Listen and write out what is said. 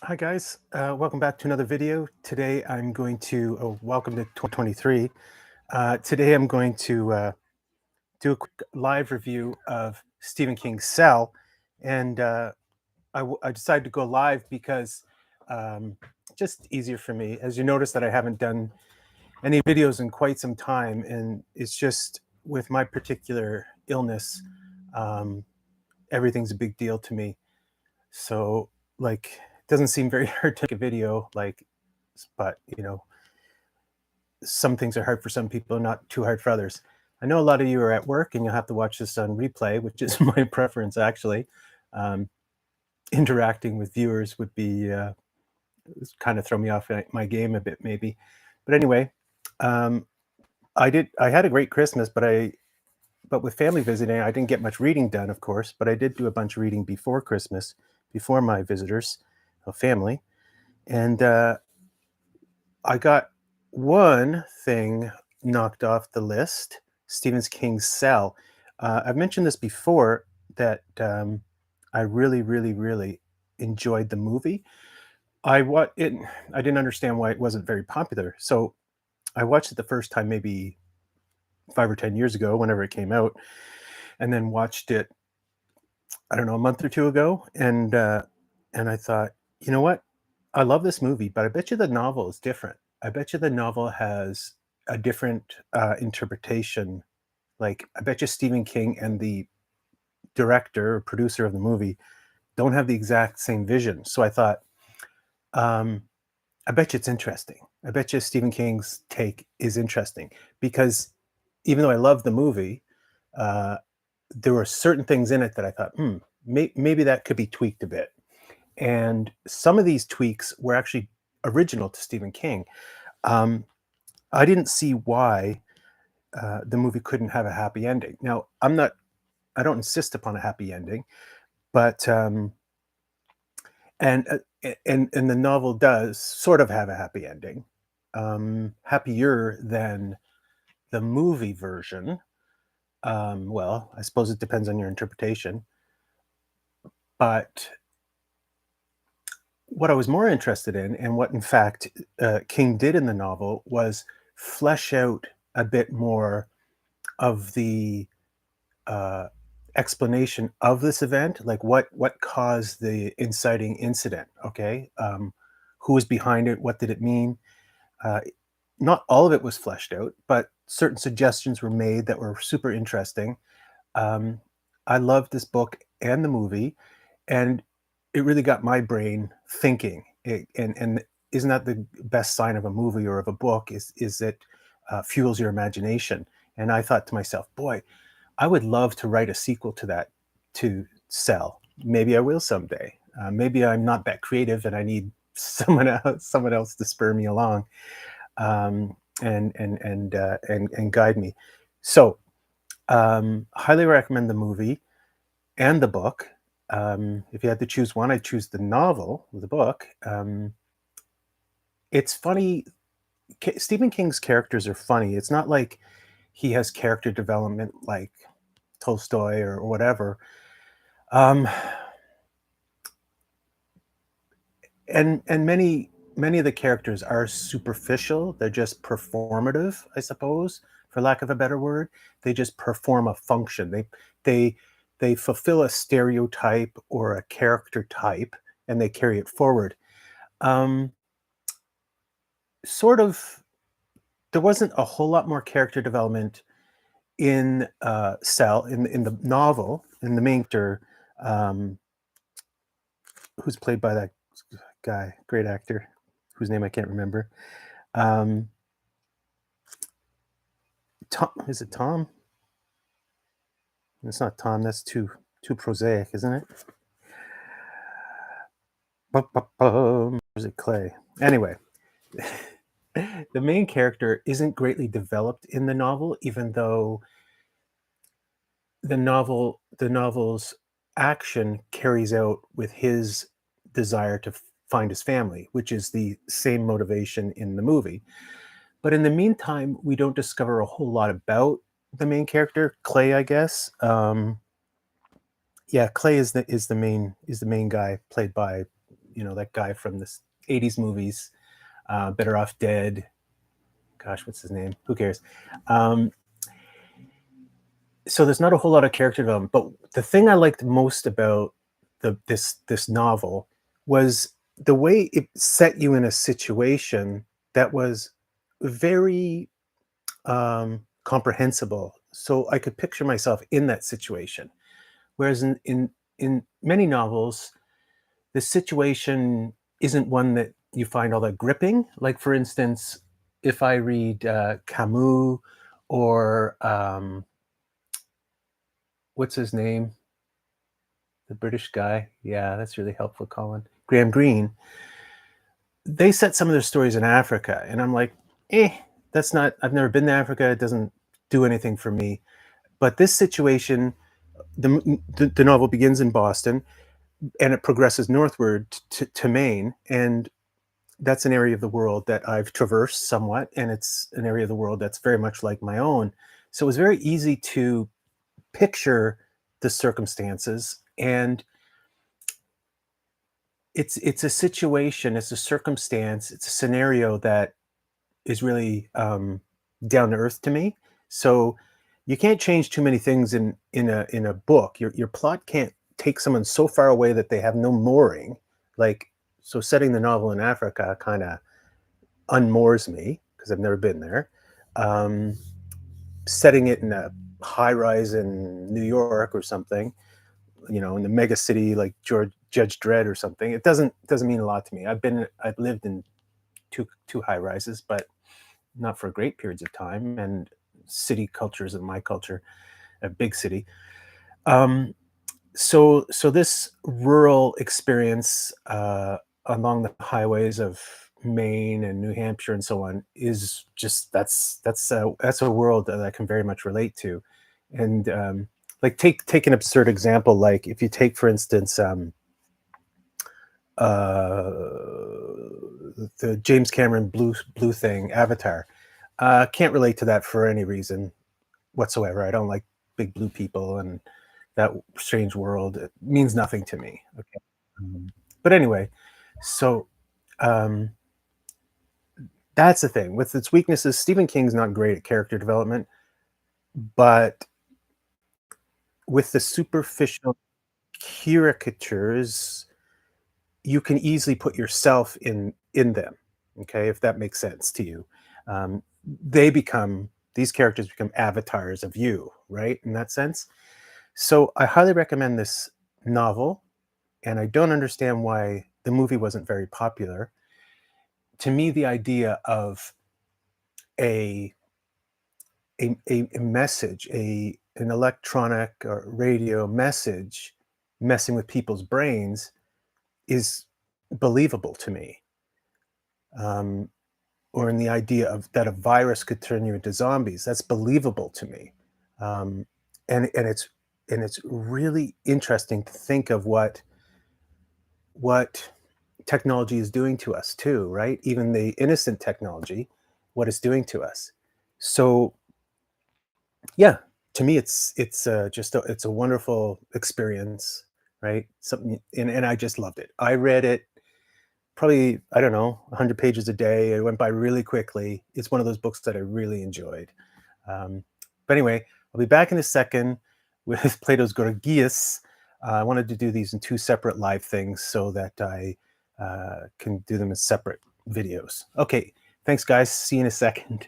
Hi guys, welcome back to another video. Today I'm going to, welcome to 2023. Today I'm going to do a quick live review of Stephen King's Cell. And I decided to go live because um, just easier for me. As you notice that I haven't done any videos in quite some time, and it's just with my particular illness, um, everything's a big deal to me. So, like, it doesn't seem very hard to make a video, like, but some things are hard for some people, not too hard for others. I know a lot of you are at work and you'll have to watch this on replay, which is my preference actually. Um, Interacting with viewers would be kind of throw me off my game a bit, maybe. But anyway, um, I had a great Christmas, but with family visiting, I didn't get much reading done, of course, but I did do a bunch of reading before Christmas, before my visitors, family. And I got one thing knocked off the list, Stephen King's Cell. I've mentioned this before that I really, really, really enjoyed the movie. I didn't understand why it wasn't very popular. So I watched it the first time maybe 5 or 10 years ago, whenever it came out, and then watched it, I don't know, a month or two ago, and I thought, you know what? I love this movie, but I bet you the novel is different. I bet you the novel has a different interpretation. Like, I bet you Stephen King and the director or producer of the movie don't have the exact same vision. So I thought, um, I bet you it's interesting. I bet you Stephen King's take is interesting because even though I love the movie, uh, there were certain things in it that I thought, maybe that could be tweaked a bit. And some of these tweaks were actually original to Stephen King. Um, I didn't see why the movie couldn't have a happy ending. Now, I don't insist upon a happy ending, but and and the novel does sort of have a happy ending, happier than the movie version. Well, I suppose it depends on your interpretation, but what I was more interested in, and what in fact King did in the novel, was flesh out a bit more of the uh, explanation of this event, like what caused the inciting incident. Okay, who was behind it? What did it mean? Uh, Not all of it was fleshed out, but certain suggestions were made that were super interesting. Um, I loved this book and the movie, and it really got my brain thinking. And isn't that the best sign of a movie or of a book? Is it fuels your imagination? And I thought to myself, boy, I would love to write a sequel to that, to Cell. Maybe I will someday. Maybe I'm not that creative, and I need someone else to spur me along, and guide me. So, highly recommend the movie and the book. If you had to choose one, I'd choose the novel, the book. It's funny. Stephen King's characters are funny. It's not like he has character development like Tolstoy or whatever. Um, and many of the characters are superficial. They're just performative, I suppose, for lack of a better word. They just perform a function. They they fulfill a stereotype or a character type, and they carry it forward. Um, Sort of. There wasn't a whole lot more character development in Cell, in the novel, in the main character, um, who's played by that guy, great actor, whose name I can't remember. Um, Tom, is it Tom? It's not Tom. That's too prosaic, isn't it? Or is it Clay? Anyway, the main character isn't greatly developed in the novel, even though the novel's action carries out with his desire to find his family, which is the same motivation in the movie. But in the meantime, we don't discover a whole lot about the main character, Clay, I guess. Yeah, Clay is the main guy, played by that guy from this '80s movies, Better Off Dead. Gosh, what's his name? Who cares? Um, so there's not a whole lot of character development, but the thing I liked most about this novel was the way it set you in a situation that was very comprehensible. So I could picture myself in that situation. Whereas in many novels, the situation isn't one that you find all that gripping. Like for instance, if I read Camus or what's his name, the British guy. Yeah, that's really helpful, Colin. Graham Greene. They set some of their stories in Africa, and I'm like, eh, that's not. I've never been to Africa. It doesn't do anything for me. But this situation, the novel begins in Boston, and it progresses northward to Maine, and that's an area of the world that I've traversed somewhat, and it's an area of the world that's very much like my own. So it was very easy to picture the circumstances, and it's a situation, it's a circumstance, it's a scenario that is really down to earth to me. So you can't change too many things in a book. Your plot can't take someone so far away that they have no mooring. Like so, setting the novel in Africa kind of unmoors me because I've never been there. Um, Setting it in a high rise in New York or something, in the mega city like Judge Dredd or something, it doesn't mean a lot to me. I've lived in two high rises, but not for great periods of time. And city culture isn't my culture, a big city. Um, so this rural experience along the highways of Maine and New Hampshire and so on is just that's a world that I can very much relate to, and like take an absurd example, like if you take for instance uh, the James Cameron blue thing, Avatar. Can't relate to that for any reason whatsoever. I don't like big blue people, and that strange world, it means nothing to me. Okay. Um, but anyway, so um, that's the thing with its weaknesses. Stephen King's not great at character development, but with the superficial caricatures, you can easily put yourself in them. Okay, if that makes sense to you. They become these characters become avatars of you, right? In that sense. So I highly recommend this novel, and I don't understand why the movie wasn't very popular. To me, the idea of a a message, an electronic or radio message messing with people's brains is believable to me. Um, or in the idea of that a virus could turn you into zombies, that's believable to me. Um, and it's really interesting to think of what technology is doing to us too, right? Even the innocent technology, what it's doing to us. So yeah, to me, it's just it's a wonderful experience, right? Something, and I just loved it. I read it probably, I don't know, 100 pages a day. It went by really quickly. It's one of those books that I really enjoyed. But anyway, I'll be back in a second with Plato's Gorgias. I wanted to do these in two separate live things so that I can do them as separate videos. Okay, thanks, guys. See you in a second.